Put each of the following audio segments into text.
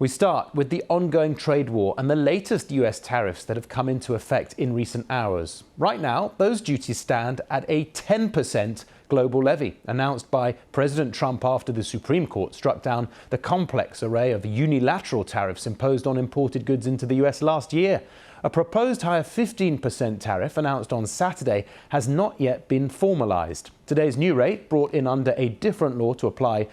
We start with the ongoing trade war and the latest US tariffs that have come into effect in recent hours. Right now, those duties stand at a 10% global levy, announced by President Trump after the Supreme Court struck down the complex array of unilateral tariffs imposed on imported goods into the US last year. A proposed higher 15% tariff announced on Saturday has not yet been formalized. Today's new rate, brought in under a different law to apply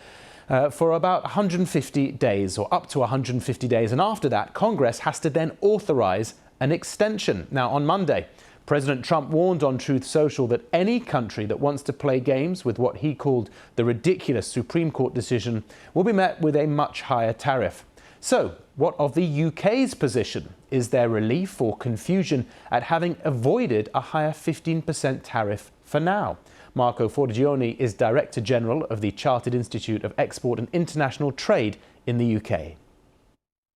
for about 150 days or up to 150 days. And after that, Congress has to then authorize an extension. Now, on Monday, President Trump warned on Truth Social that any country that wants to play games with what he called the ridiculous Supreme Court decision will be met with a much higher tariff. So, what of the UK's position? Is there relief or confusion at having avoided a higher 15% tariff for now? Marco Forgione is Director General of the Chartered Institute of Export and International Trade in the UK.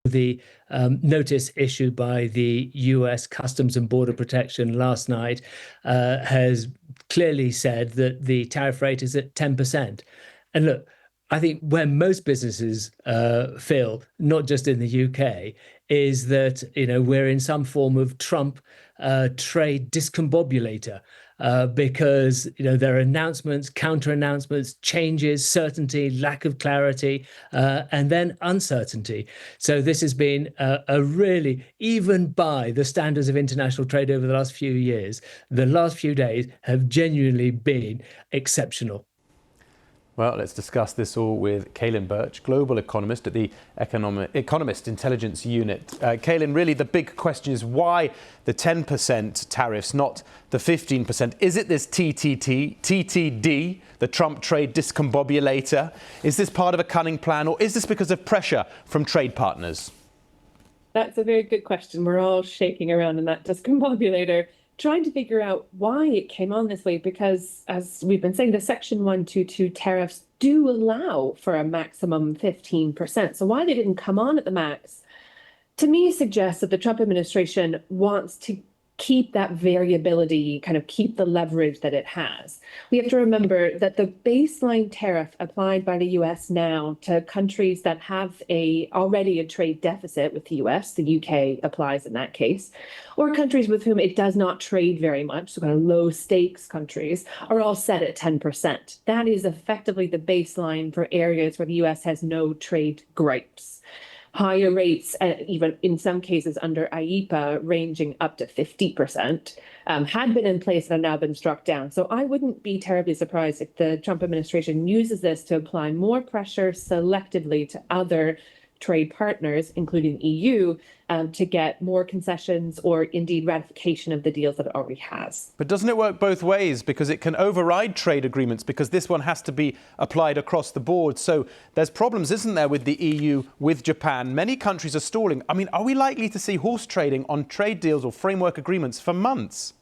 The notice issued by the US Customs and Border Protection last night has clearly said that the tariff rate is at 10%. And look, I think where most businesses feel, not just in the UK, is that we're in some form of Trump trade discombobulator. Because there are announcements, counter-announcements, changes, certainty, lack of clarity, and then uncertainty. So this has been a really, even by the standards of international trade over the last few years, the last few days have genuinely been exceptional. Well, let's discuss this all with Kaylin Birch, global economist at the Economist Intelligence Unit. Kaylin, really the big question is why the 10% tariffs, not the 15%? Is it this TTD, the Trump trade discombobulator? Is this part of a cunning plan, or is this because of pressure from trade partners? That's a very good question. We're all shaking around in that discombobulator, trying to figure out why it came on this way, because as we've been saying, the Section 122 tariffs do allow for a maximum 15%. So why they didn't come on at the max, to me, suggests that the Trump administration wants to keep that variability, kind of keep the leverage that it has. We have to remember that the baseline tariff applied by the US now to countries that have already a trade deficit with the US, the UK applies in that case, or countries with whom it does not trade very much, so kind of low stakes countries, are all set at 10%. That is effectively the baseline for areas where the US has no trade gripes. Higher rates, even in some cases under IEEPA, ranging up to 50%, had been in place and have now been struck down. So I wouldn't be terribly surprised if the Trump administration uses this to apply more pressure selectively to other trade partners, including EU, to get more concessions or indeed ratification of the deals that it already has. But doesn't it work both ways? Because it can override trade agreements, because this one has to be applied across the board. So there's problems, isn't there, with the EU, with Japan? Many countries are stalling. I mean, are we likely to see horse trading on trade deals or framework agreements for months?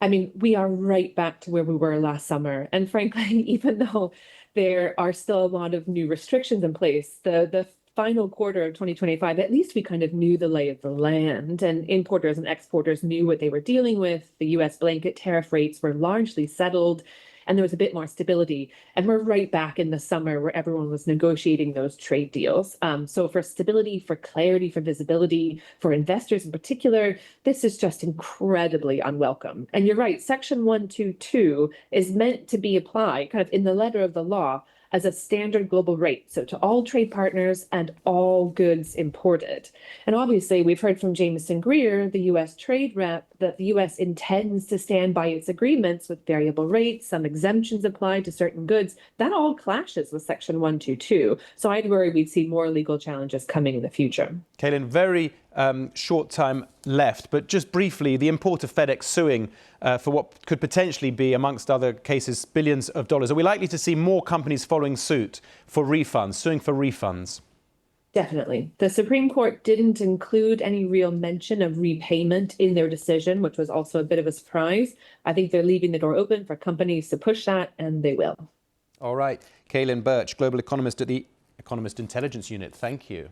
I mean, we are right back to where we were last summer. And frankly, even though there are still a lot of new restrictions in place, the final quarter of 2025, at least we kind of knew the lay of the land, and importers and exporters knew what they were dealing with. The US blanket tariff rates were largely settled, and there was a bit more stability. And we're right back in the summer where everyone was negotiating those trade deals. So for stability, for clarity, for visibility, for investors in particular, this is just incredibly unwelcome. And you're right, Section 122 is meant to be applied kind of in the letter of the law as a standard global rate, so to all trade partners and all goods imported. And obviously, we've heard from Jameson Greer, the US trade rep, that the US intends to stand by its agreements with variable rates, some exemptions applied to certain goods. That all clashes with Section 122. So I'd worry we'd see more legal challenges coming in the future. Kaylin, very short time left, but just briefly, the import of FedEx suing for what could potentially be, amongst other cases, billions of dollars. Are we likely to see more companies following suit for refunds, suing for refunds? Definitely. The Supreme Court didn't include any real mention of repayment in their decision, which was also a bit of a surprise. I think they're leaving the door open for companies to push that, and they will. All right. Kaylin Birch, global economist at the Economist Intelligence Unit. Thank you.